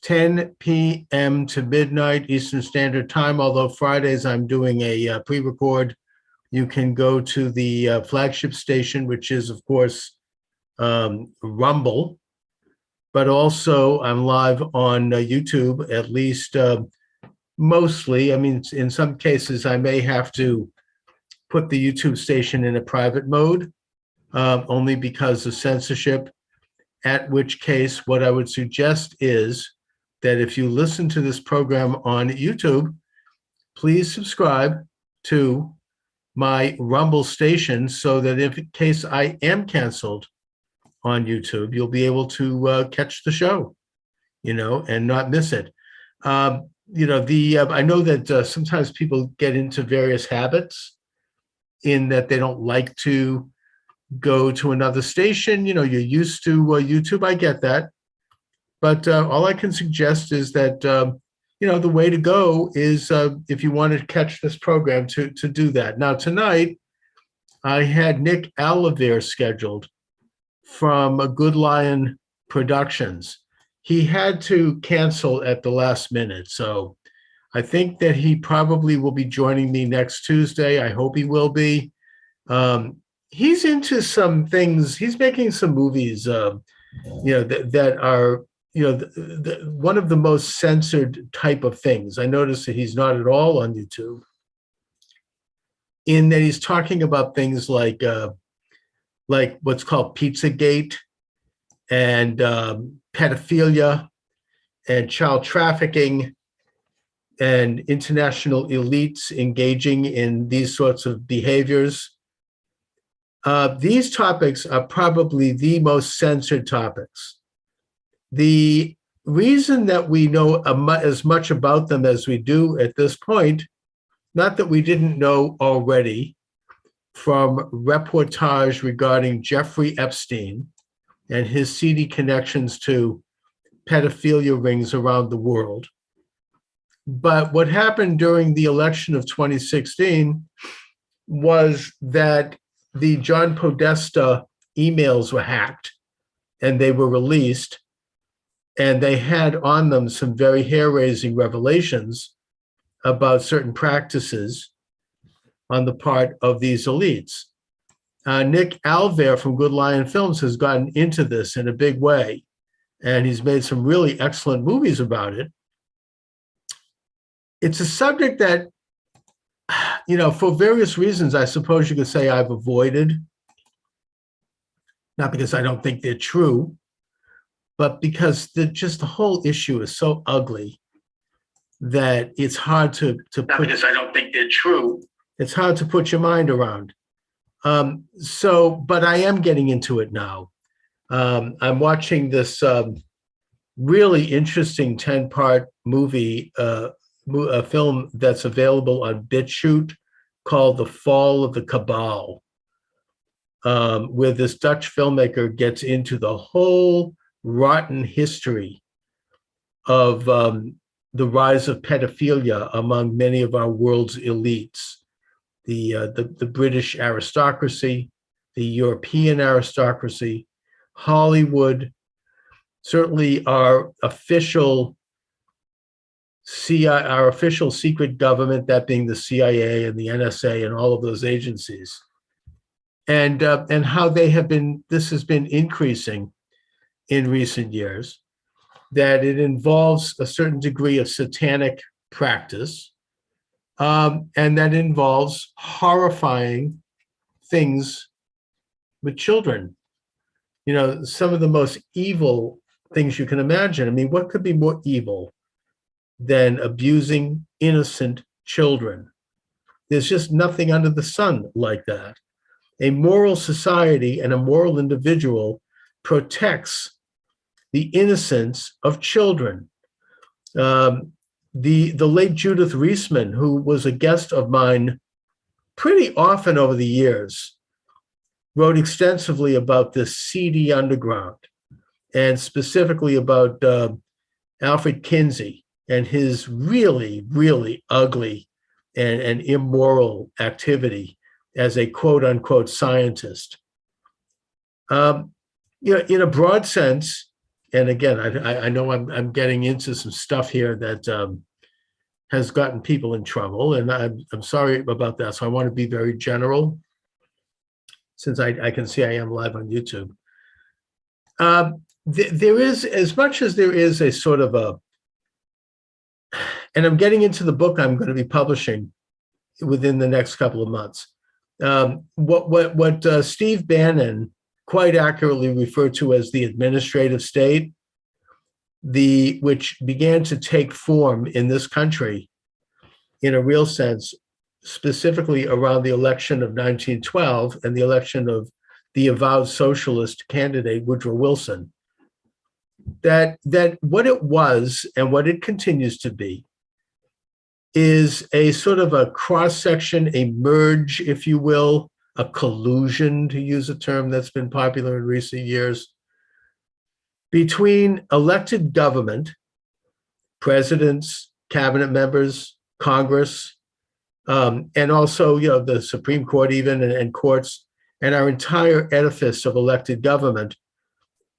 10 p.m. to midnight Eastern Standard Time, although Fridays I'm doing a pre-record. You can go to the flagship station, which is, of course, Rumble, but also I'm live on YouTube, at least mostly. I mean, in some cases, I may have to put the YouTube station in a private mode, only because of censorship, at which case what I would suggest is that if you listen to this program on YouTube, please subscribe to my Rumble station so that if in case I am canceled on YouTube, you'll be able to catch the show, and not miss it. I know that sometimes people get into various habits in that they don't like to go to another station. You're used to YouTube. I get that. But all I can suggest is that, the way to go is if you want to catch this program to do that. Now, tonight, I had Nick Alliver scheduled from Good Lion Productions. He had to cancel at the last minute. So I think that he probably will be joining me next Tuesday. I hope he will be. He's into some things. He's making some movies, that are, one of the most censored type of things. I noticed that he's not at all on YouTube, in that he's talking about things like what's called Pizzagate and pedophilia and child trafficking and international elites engaging in these sorts of behaviors. These topics are probably the most censored topics. The reason that we know as much about them as we do at this point, not that we didn't know already from reportage regarding Jeffrey Epstein and his seedy connections to pedophilia rings around the world. But what happened during the election of 2016 was that the John Podesta emails were hacked and they were released, and they had on them some very hair-raising revelations about certain practices on the part of these elites. Nick Alliver from Good Lion Films has gotten into this in a big way, and he's made some really excellent movies about it. It's a subject that, for various reasons, I suppose you could say I've avoided, not because I don't think they're true, but because just the whole issue is so ugly that it's hard to put. Not because I don't think they're true. It's hard to put your mind around. But I am getting into it now. I'm watching this really interesting 10-part movie, a film that's available on BitChute called The Fall of the Cabal, where this Dutch filmmaker gets into the whole rotten history of the rise of pedophilia among many of our world's elites, the British aristocracy, the European aristocracy, Hollywood, certainly our official secret government, that being the CIA and the NSA and all of those agencies, and how this has been increasing in recent years, that it involves a certain degree of satanic practice, and that involves horrifying things with children. Some of the most evil things you can imagine. I mean, what could be more evil than abusing innocent children? There's just nothing under the sun like that. A moral society and a moral individual protects the innocence of children. The late Judith Reisman, who was a guest of mine pretty often over the years, wrote extensively about this seedy underground, and specifically about Alfred Kinsey and his really, really ugly and immoral activity as a quote unquote scientist. In a broad sense, and again, I know I'm getting into some stuff here that has gotten people in trouble, and I'm sorry about that. So I want to be very general, since I can see I am live on YouTube. There is, as much as there is a sort of a, and I'm getting into the book I'm going to be publishing within the next couple of months. What Steve Bannon quite accurately referred to as the administrative state, which began to take form in this country in a real sense, specifically around the election of 1912 and the election of the avowed socialist candidate Woodrow Wilson. That what it was and what it continues to be is a sort of a cross-section, a merge, if you will, a collusion, to use a term that's been popular in recent years, between elected government, presidents, cabinet members, Congress, and also, the Supreme Court even, and courts, and our entire edifice of elected government,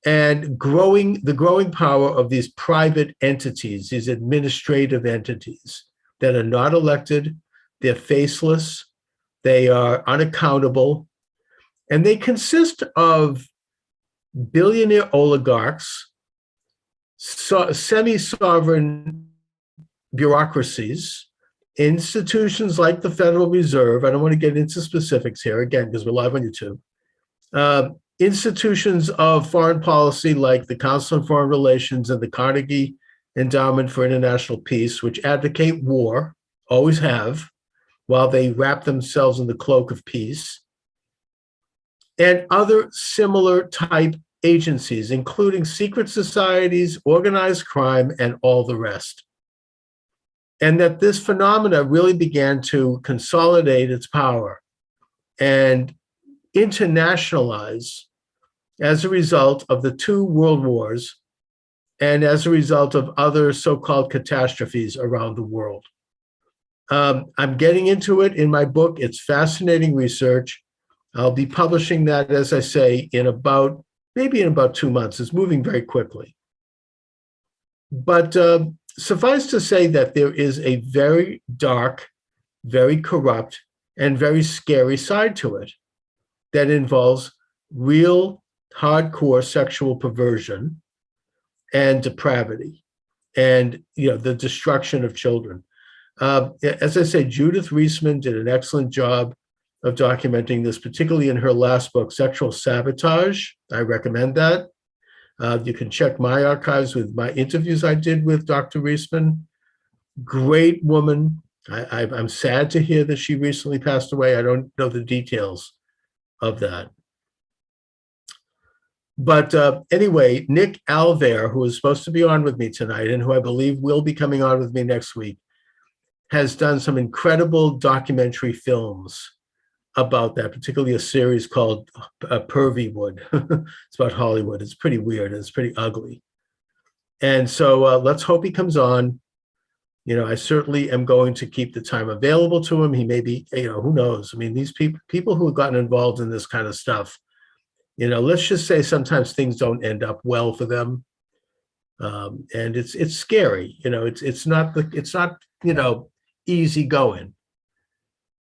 and the growing power of these private entities, these administrative entities that are not elected, they're faceless, they are unaccountable, and they consist of billionaire oligarchs, semi-sovereign bureaucracies, institutions like the Federal Reserve. I don't want to get into specifics here, again, because we're live on YouTube. Institutions of foreign policy like the Council on Foreign Relations and the Carnegie Endowment for International Peace, which advocate war, always have, while they wrap themselves in the cloak of peace, and other similar type agencies, including secret societies, organized crime, and all the rest. And that this phenomena really began to consolidate its power and internationalize as a result of the two world wars and as a result of other so-called catastrophes around the world. I'm getting into it in my book. It's fascinating research. I'll be publishing that, as I say, maybe in about 2 months. It's moving very quickly. But suffice to say that there is a very dark, very corrupt, and very scary side to it that involves real hardcore sexual perversion and depravity and the destruction of children. As I say, Judith Reisman did an excellent job of documenting this, particularly in her last book, Sexual Sabotage. I recommend that. You can check my archives with my interviews I did with Dr. Reisman. Great woman. I'm sad to hear that she recently passed away. I don't know the details of that. But anyway, Nick Alver, who is supposed to be on with me tonight and who I believe will be coming on with me next week, has done some incredible documentary films about that, particularly a series called Pervywood. It's about Hollywood. It's pretty weird. It's pretty ugly. And so let's hope he comes on. I certainly am going to keep the time available to him. He may be, who knows? I mean, these people who have gotten involved in this kind of stuff, let's just say sometimes things don't end up well for them. And it's scary. It's not easy going.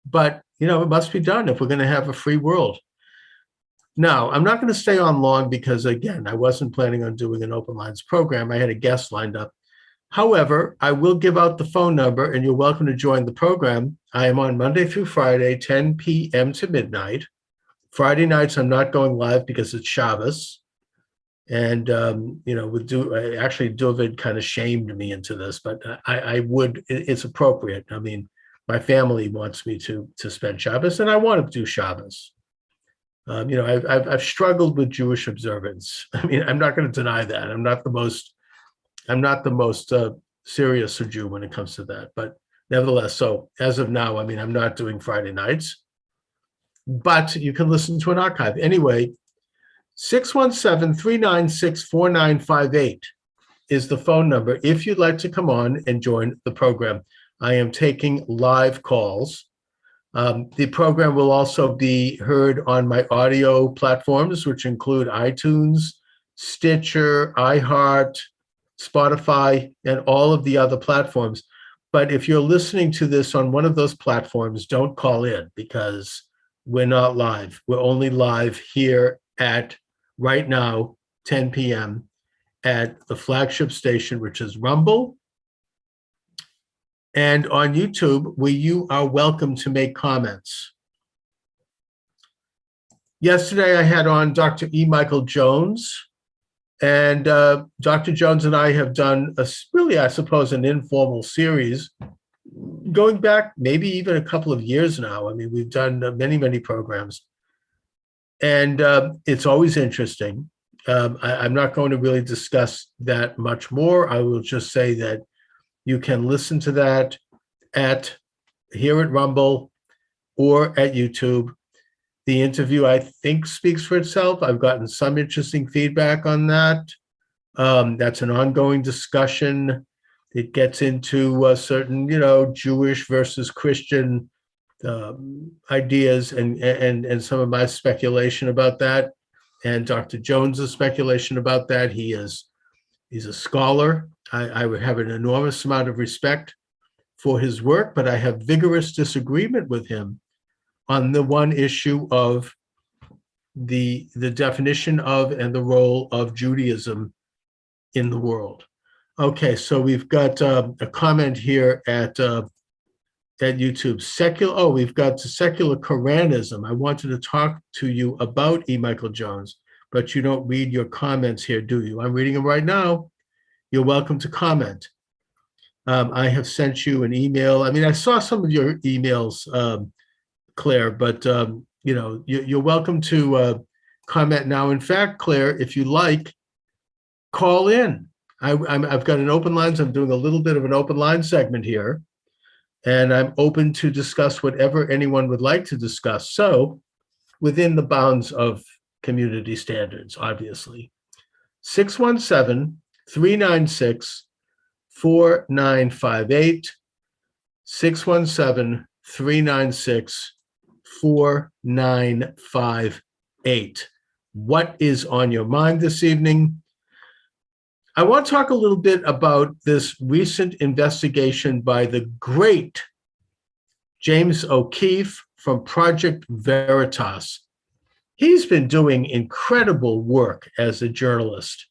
But it must be done if we're going to have a free world. Now, I'm not going to stay on long because, again, I wasn't planning on doing an open lines program. I had a guest lined up. However, I will give out the phone number and you're welcome to join the program. I am on Monday through Friday, 10 p.m. to midnight. Friday nights, I'm not going live because it's Shabbos. And, actually, David kind of shamed me into this, but I would, it's appropriate. I mean, my family wants me to spend Shabbos, and I want to do Shabbos. I've struggled with Jewish observance. I mean, I'm not going to deny that. I'm not the most serious a Jew when it comes to that. But nevertheless, so as of now, I mean, I'm not doing Friday nights. But you can listen to an archive. Anyway, 617-396-4958 is the phone number if you'd like to come on and join the program. I am taking live calls. The program will also be heard on my audio platforms, which include iTunes, Stitcher, iHeart, Spotify, and all of the other platforms. But if you're listening to this on one of those platforms, don't call in because we're not live. We're only live here at right now, 10 p.m. at the flagship station, which is Rumble. And on YouTube, where you are welcome to make comments. Yesterday, I had on Dr. E. Michael Jones. And Dr. Jones and I have done really, I suppose, an informal series going back maybe even a couple of years now. I mean, we've done many, many programs. And it's always interesting. I'm not going to really discuss that much more. I will just say that you can listen to that here at Rumble or at YouTube. The interview, I think, speaks for itself. I've gotten some interesting feedback on that. That's an ongoing discussion. It gets into certain, Jewish versus Christian ideas and some of my speculation about that, and Dr. Jones's speculation about that. He's a scholar. I would have an enormous amount of respect for his work, but I have vigorous disagreement with him on the one issue of the definition of and the role of Judaism in the world. Okay, so we've got a comment here at YouTube. We've got secular Quranism. I wanted to talk to you about E. Michael Jones, but you don't read your comments here, do you? I'm reading them right now. You're welcome to comment. I have sent you an email. I mean, I saw some of your emails, Claire, but you're welcome to comment now. In fact, Claire, if you like, call in. I've got an open lines. I'm doing a little bit of an open line segment here, and I'm open to discuss whatever anyone would like to discuss. So within the bounds of community standards, obviously. 617-396-4958, 617-396-4958. What is on your mind this evening? I want to talk a little bit about this recent investigation by the great James O'Keefe from Project Veritas. He's been doing incredible work as a journalist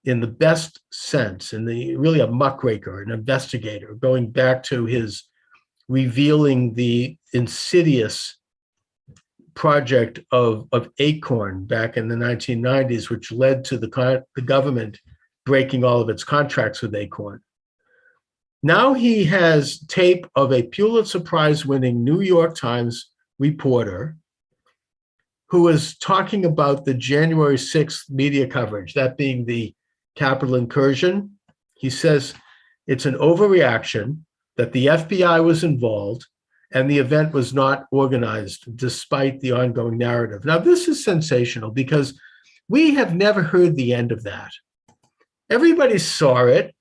in the best sense, and really a muckraker, an investigator, going back to his revealing the insidious project of Acorn back in the 1990s, which led to the government breaking all of its contracts with Acorn. Now he has tape of a Pulitzer Prize-winning New York Times reporter who is talking about the January 6th media coverage, that being the Capitol incursion. He says it's an overreaction, that the FBI was involved, and the event was not organized despite the ongoing narrative. Now, this is sensational because we have never heard the end of that. Everybody saw it.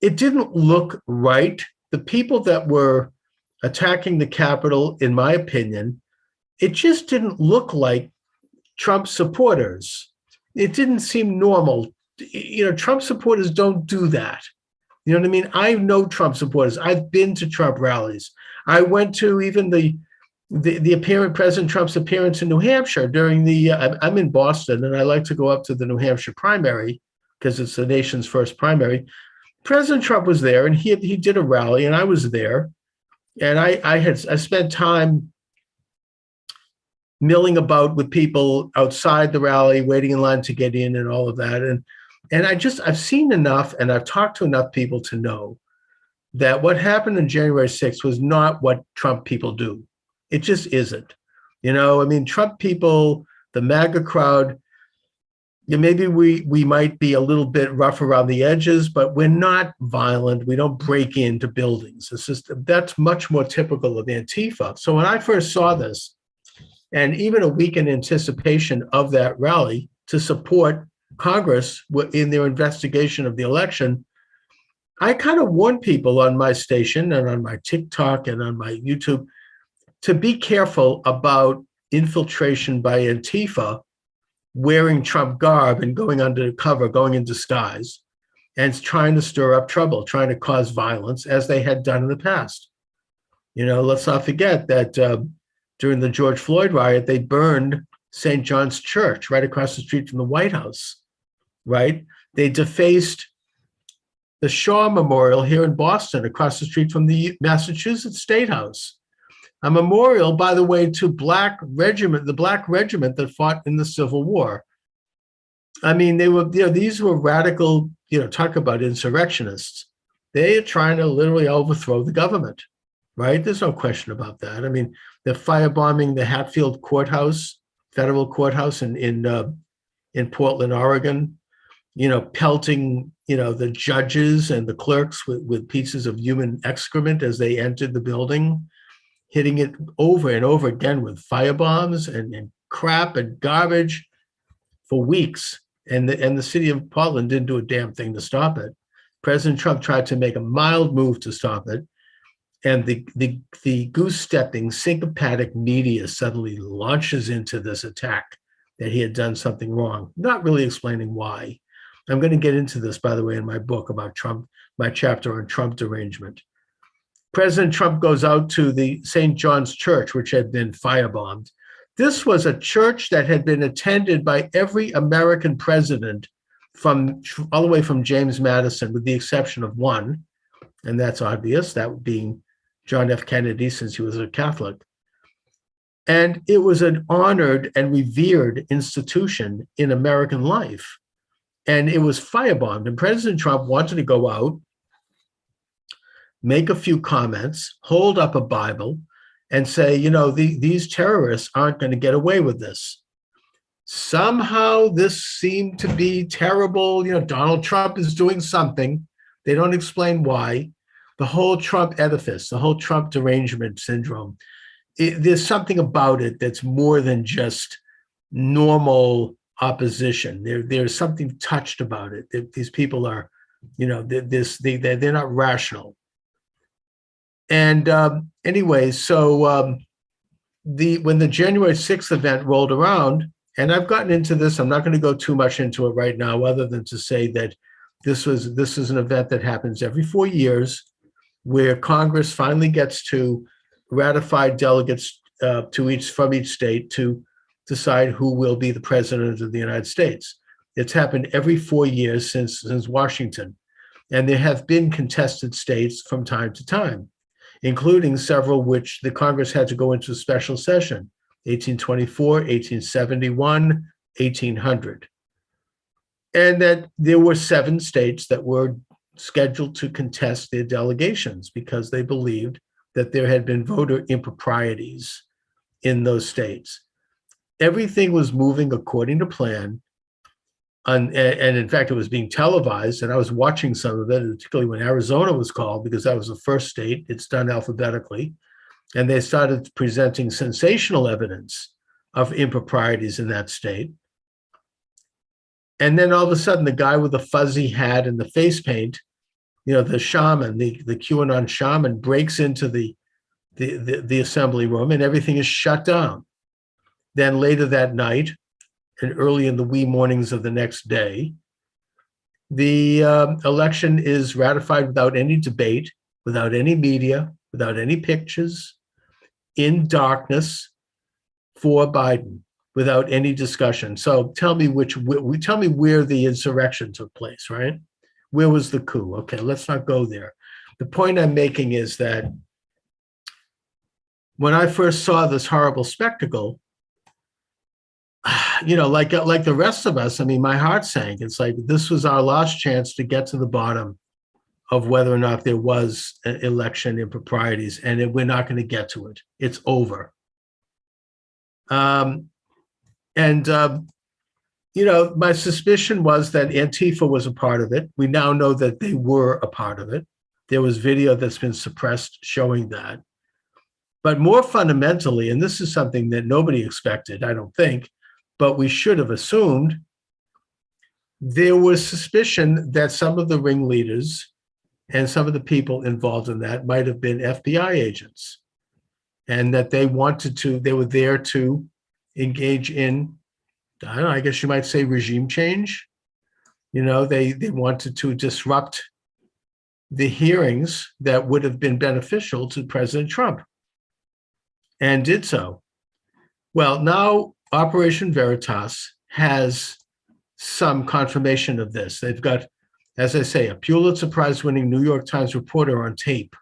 It didn't look right. The people that were attacking the Capitol, in my opinion, it just didn't look like Trump supporters. It didn't seem normal. Trump supporters don't do that. You know what I mean? I know Trump supporters. I've been to Trump rallies. I went to even the President Trump's appearance in New Hampshire during I'm in Boston, and I like to go up to the New Hampshire primary because it's the nation's first primary. President Trump was there, and he did a rally, and I was there, and I spent time milling about with people outside the rally, waiting in line to get in, and all of that, and I've seen enough, and I've talked to enough people to know that what happened on January 6th was not what Trump people do. It just isn't. Trump people, the MAGA crowd, maybe we might be a little bit rough around the edges, but we're not violent. We don't break into buildings. That's much more typical of Antifa. So when I first saw this, and even a week in anticipation of that rally to support Congress in their investigation of the election, I kind of warned people on my station and on my TikTok and on my YouTube to be careful about infiltration by Antifa wearing Trump garb and going undercover, going in disguise, and trying to stir up trouble, trying to cause violence, as they had done in the past. Let's not forget that during the George Floyd riot, they burned St. John's Church right across the street from the White House, right? They defaced the Shaw Memorial here in Boston, across the street from the Massachusetts State House. A memorial, by the way, to the Black Regiment that fought in the Civil War. I mean, these were radical, talk about insurrectionists. They are trying to literally overthrow the government, right? There's no question about that. I mean, they're firebombing the Hatfield Courthouse, federal courthouse in Portland, Oregon, pelting, the judges and the clerks with pieces of human excrement as they entered the building, hitting it over and over again with firebombs and crap and garbage for weeks. And the city of Portland didn't do a damn thing to stop it. President Trump tried to make a mild move to stop it. And the goose-stepping, syncopatic media suddenly launches into this attack that he had done something wrong, not really explaining why. I'm going to get into this, by the way, in my book about Trump, my chapter on Trump derangement. President Trump goes out to the St. John's Church, which had been firebombed. This was a church that had been attended by every American president all the way from James Madison, with the exception of one, and that's obvious, that being John F. Kennedy, since he was a Catholic. And it was an honored and revered institution in American life. And it was firebombed. And President Trump wanted to go out, make a few comments, hold up a Bible, and say, these terrorists aren't going to get away with this. Somehow this seemed to be terrible. Donald Trump is doing something. They don't explain why. The whole Trump edifice, the whole Trump derangement syndrome, there's something about it that's more than just normal opposition. There's something touched about it. These people are, they're not rational. And anyway, so when the January 6th event rolled around, and I've gotten into this, I'm not going to go too much into it right now, other than to say that this is an event that happens every 4 years, where Congress finally gets to ratify delegates from each state to decide who will be the president of the United States. It's happened every 4 years since Washington, and there have been contested states from time to time, including several which the Congress had to go into a special session: 1824, 1871, 1800. And that there were 7 states that were scheduled to contest their delegations because they believed that there had been voter improprieties in those states. Everything was moving according to plan. And in fact, it was being televised, and I was watching some of it, particularly when Arizona was called, because that was the first state. It's done alphabetically. And they started presenting sensational evidence of improprieties in that state. And then all of a sudden, the guy with the fuzzy hat and the face paint, the shaman, the QAnon shaman, breaks into the assembly room, and everything is shut down. Then later that night, and early in the wee mornings of the next day, the election is ratified without any debate, without any media, without any pictures, in darkness, for Biden, without any discussion. So tell me where the insurrection took place, right? Where was the coup? Okay, let's not go there. The point I'm making is that when I first saw this horrible spectacle, like the rest of us, I mean, my heart sank. It's like this was our last chance to get to the bottom of whether or not there was election improprieties, and we're not going to get to it. It's over. My suspicion was that Antifa was a part of it. We now know that they were a part of it. There was video that's been suppressed showing that. But more fundamentally, and this is something that nobody expected, I don't think, but we should have assumed, there was suspicion that some of the ringleaders and some of the people involved in that might have been FBI agents, and that they were there to engage in I don't know, I guess you might say regime change. They wanted to disrupt the hearings that would have been beneficial to President Trump, and did so. Well, now Operation Veritas has some confirmation of this. They've got, as I say, a Pulitzer Prize-winning New York Times reporter on tape.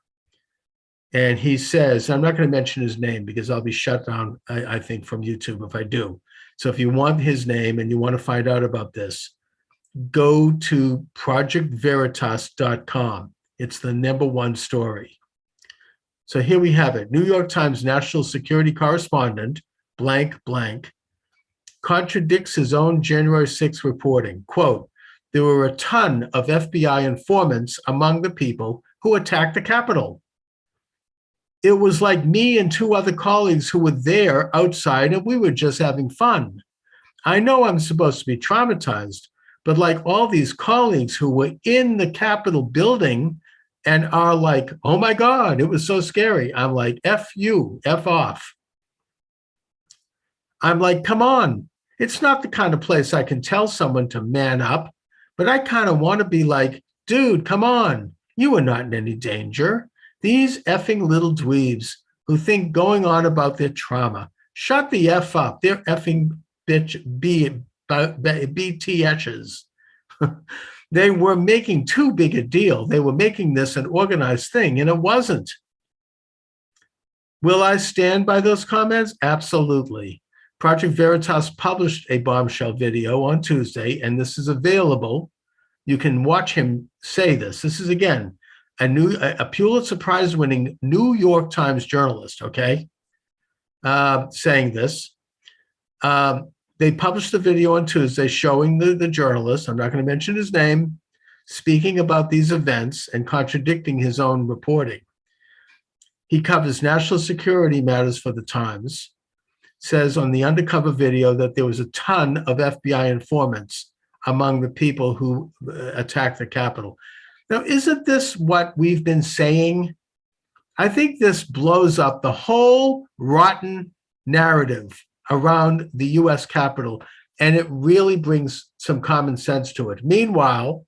And he says, I'm not going to mention his name because I'll be shut down, I think, from YouTube if I do. So if you want his name and you want to find out about this, go to projectveritas.com. It's the #1 story. So here we have it. New York Times national security correspondent, blank, blank, contradicts his own January 6th reporting. Quote, there were a ton of FBI informants among the people who attacked the Capitol. It was like me and 2 other colleagues who were there outside, and we were just having fun. I know I'm supposed to be traumatized, but like all these colleagues who were in the Capitol building and are like, oh my God, it was so scary. I'm like, F you, F off. I'm like, come on. It's not the kind of place I can tell someone to man up, but I kind of want to be like, dude, come on. You are not in any danger. These effing little dweebs who think going on about their trauma, shut the F up. They're effing BTSs. They were making too big a deal. They were making this an organized thing, and it wasn't. Will I stand by those comments? Absolutely. Project Veritas published a bombshell video on Tuesday, and this is available. You can watch him say this. This is, again, a Pulitzer Prize-winning New York Times journalist, okay, saying this. They published the video on Tuesday showing the journalist, I'm not going to mention his name, speaking about these events and contradicting his own reporting. He covers national security matters for the Times, says on the undercover video that there was a ton of FBI informants among the people who attacked the Capitol. Now, isn't this what we've been saying? I think this blows up the whole rotten narrative around the U.S. Capitol, and it really brings some common sense to it. Meanwhile,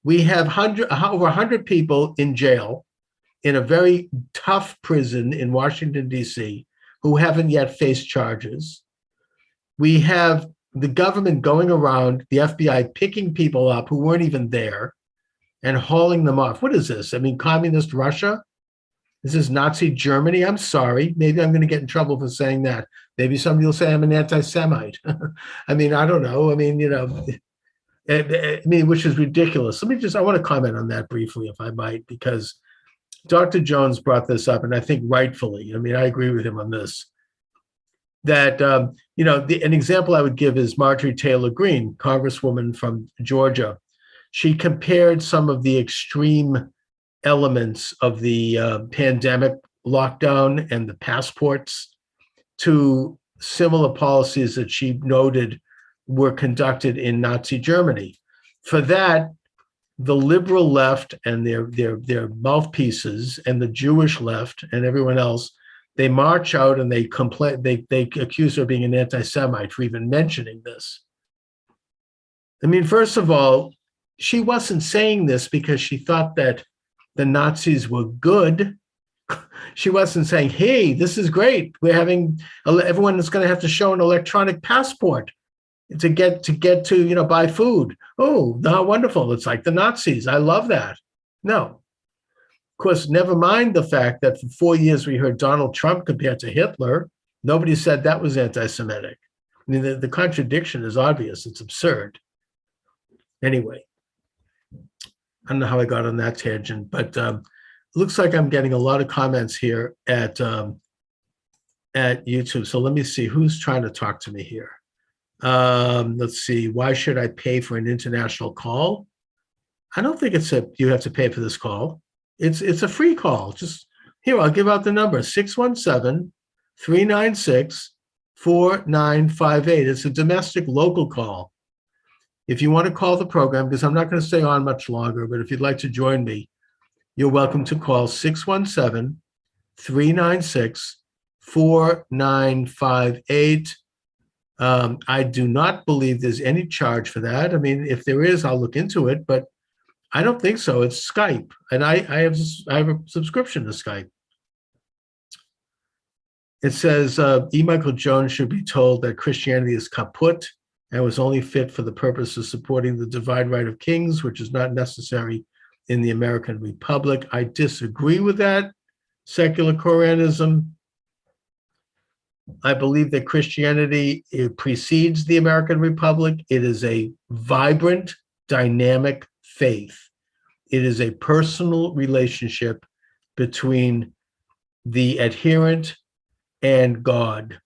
we have over 100 people in jail in a very tough prison in Washington, D.C., who haven't yet faced charges. We have the government going around, the FBI picking people up who weren't even there and hauling them off. What is this? I mean, communist Russia? This is Nazi Germany? I'm sorry. Maybe I'm going to get in trouble for saying that. Maybe somebody will say I'm an anti-Semite. I mean, I don't know. I mean, which is ridiculous. I want to comment on that briefly, if I might, because Dr. Jones brought this up, and I think rightfully. I mean, I agree with him on this. That, an example I would give is Marjorie Taylor Greene, Congresswoman from Georgia. She compared some of the extreme elements of the pandemic lockdown and the passports to similar policies that she noted were conducted in Nazi Germany. For that, the liberal left and their mouthpieces and the Jewish left and everyone else, they march out and they complain. They accuse her of being an anti-Semite for even mentioning this. I mean, first of all, she wasn't saying this because she thought that the Nazis were good. She wasn't saying, hey, this is great. Everyone is going to have to show an electronic passport to get to buy food. Oh, how wonderful. It's like the Nazis. I love that. No. Of course, never mind the fact that for 4 years we heard Donald Trump compared to Hitler. Nobody said that was anti-Semitic. I mean, the contradiction is obvious. It's absurd. Anyway, I don't know how I got on that tangent, but it looks like I'm getting a lot of comments here at YouTube. So let me see who's trying to talk to me here. Let's see. Why should I pay for an international call? I don't think you have to pay for this call. It's a free call. Just here, I'll give out the number, 617-396-4958. It's a domestic local call. If you want to call the program, because I'm not going to stay on much longer, but if you'd like to join me, you're welcome to call 617-396-4958. I do not believe there's any charge for that. I mean, if there is, I'll look into it, but I don't think so. It's Skype, and I have a subscription to Skype. It says E. Michael Jones should be told that Christianity is kaput and was only fit for the purpose of supporting the divine right of kings, which is not necessary in the American Republic. I disagree with that. Secular Quranism. I believe that Christianity precedes the American Republic. It is a vibrant, dynamic faith. It is a personal relationship between the adherent and God,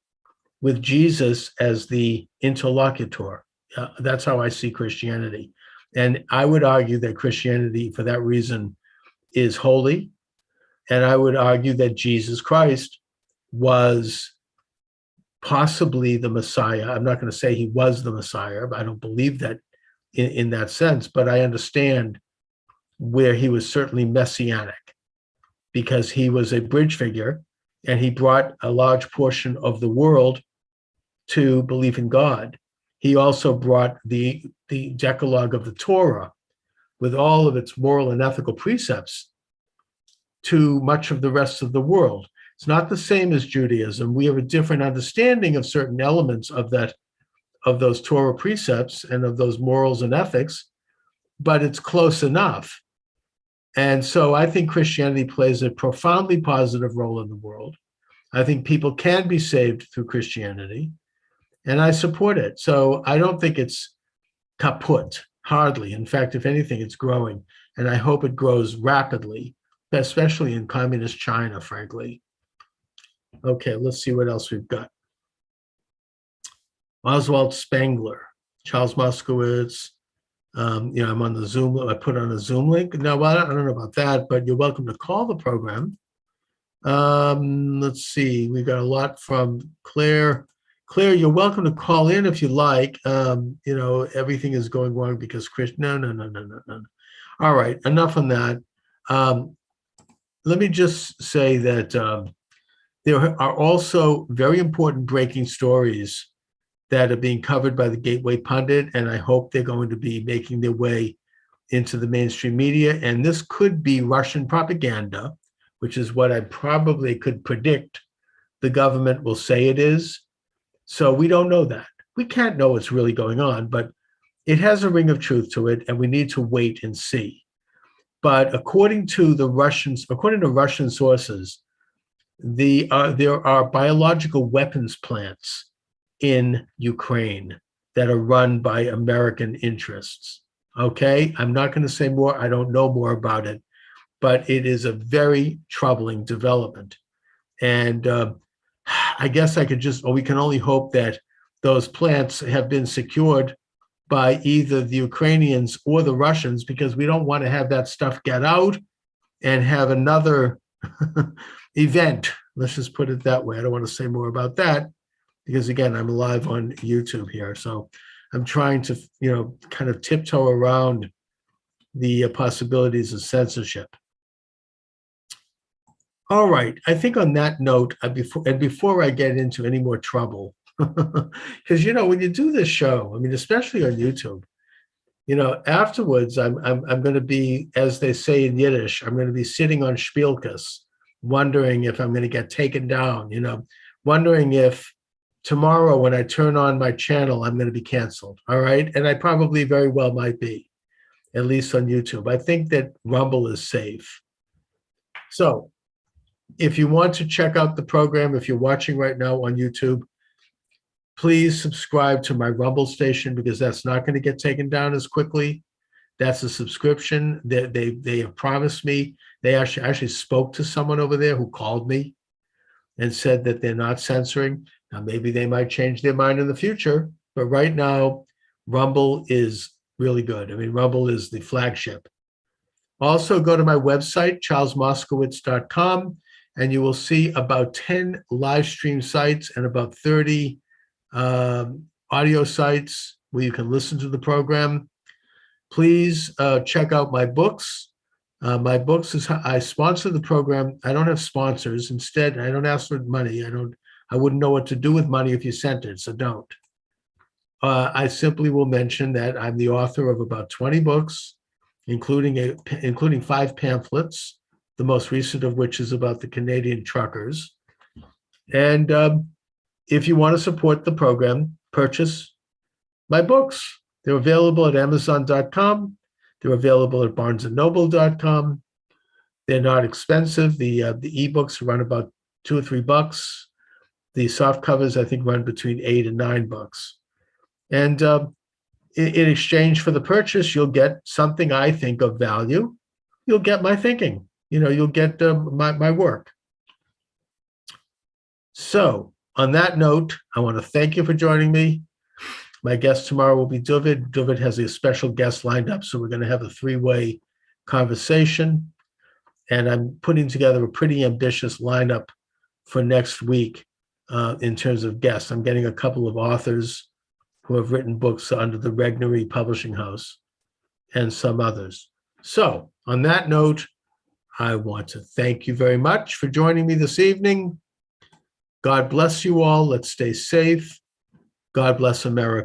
with Jesus as the interlocutor. That's how I see Christianity. And I would argue that Christianity, for that reason, is holy. And I would argue that Jesus Christ was possibly the Messiah. I'm not going to say he was the Messiah. I don't believe that in that sense, but I understand where he was certainly messianic, because he was a bridge figure and he brought a large portion of the world to believe in God. He also brought the Decalogue of the Torah with all of its moral and ethical precepts to much of the rest of the world. It's not the same as Judaism. We have a different understanding of certain elements of those Torah precepts and of those morals and ethics, but it's close enough. And so I think Christianity plays a profoundly positive role in the world. I think people can be saved through Christianity, and I support it. So I don't think it's kaput, hardly. In fact, if anything, it's growing, and I hope it grows rapidly, especially in communist China, frankly. Okay, let's see what else we've got. Oswald Spangler, Charles Moscowitz. I'm on the Zoom. I put on a Zoom link. Now, well, I don't know about that, but you're welcome to call the program. Let's see. We got a lot from Claire. Claire, you're welcome to call in if you like. Everything is going wrong because Chris. No. All right, enough on that. Let me just say that there are also very important breaking stories that are being covered by the Gateway Pundit, and I hope they're going to be making their way into the mainstream media. And this could be Russian propaganda, which is what I probably could predict the government will say it is. So we don't know that. We can't know what's really going on, but it has a ring of truth to it, and we need to wait and see. But according to Russian sources, there are biological weapons plants in Ukraine that are run by American interests. Okay, I'm not going to say more. I don't know more about it, but it is a very troubling development. And I guess we can only hope that those plants have been secured by either the Ukrainians or the Russians, because we don't want to have that stuff get out and have another event. Let's just put it that way. I don't want to say more about that, because again, I'm live on YouTube here. So I'm trying to, kind of tiptoe around the possibilities of censorship. All right. I think on that note, before I get into any more trouble, because, when you do this show, I mean, especially on YouTube, afterwards, I'm going to be, as they say in Yiddish, I'm going to be sitting on Spielkas, wondering if I'm going to get taken down, wondering if tomorrow when I turn on my channel, I'm going to be canceled. All right. And I probably very well might be, at least on YouTube. I think that Rumble is safe. So if you want to check out the program, if you're watching right now on YouTube, please subscribe to my Rumble station, because that's not going to get taken down as quickly. That's a subscription that they have promised me. They actually spoke to someone over there who called me and said that they're not censoring. Now, maybe they might change their mind in the future, but right now, Rumble is really good. I mean, Rumble is the flagship. Also, go to my website, charlesmoscowitz.com, and you will see about 10 live stream sites and about 30 audio sites where you can listen to the program. Please check out my books. My books is how I sponsor the program. I don't have sponsors. Instead, I don't ask for money. I wouldn't know what to do with money if you sent it, so don't. I simply will mention that I'm the author of about 20 books, including 5 pamphlets, the most recent of which is about the Canadian truckers. And if you want to support the program, purchase my books. They're available at Amazon.com. They're available at BarnesandNoble.com. They're not expensive. The ebooks run about $2 or $3. The soft covers, I think, run between $8 and $9. And in exchange for the purchase, you'll get something I think of value. You'll get my thinking. You'll get my work. So on that note, I want to thank you for joining me. My guest tomorrow will be David. David has a special guest lined up, so we're going to have a 3-way conversation. And I'm putting together a pretty ambitious lineup for next week in terms of guests. I'm getting a couple of authors who have written books under the Regnery Publishing House and some others. So on that note, I want to thank you very much for joining me this evening. God bless you all. Let's stay safe. God bless America.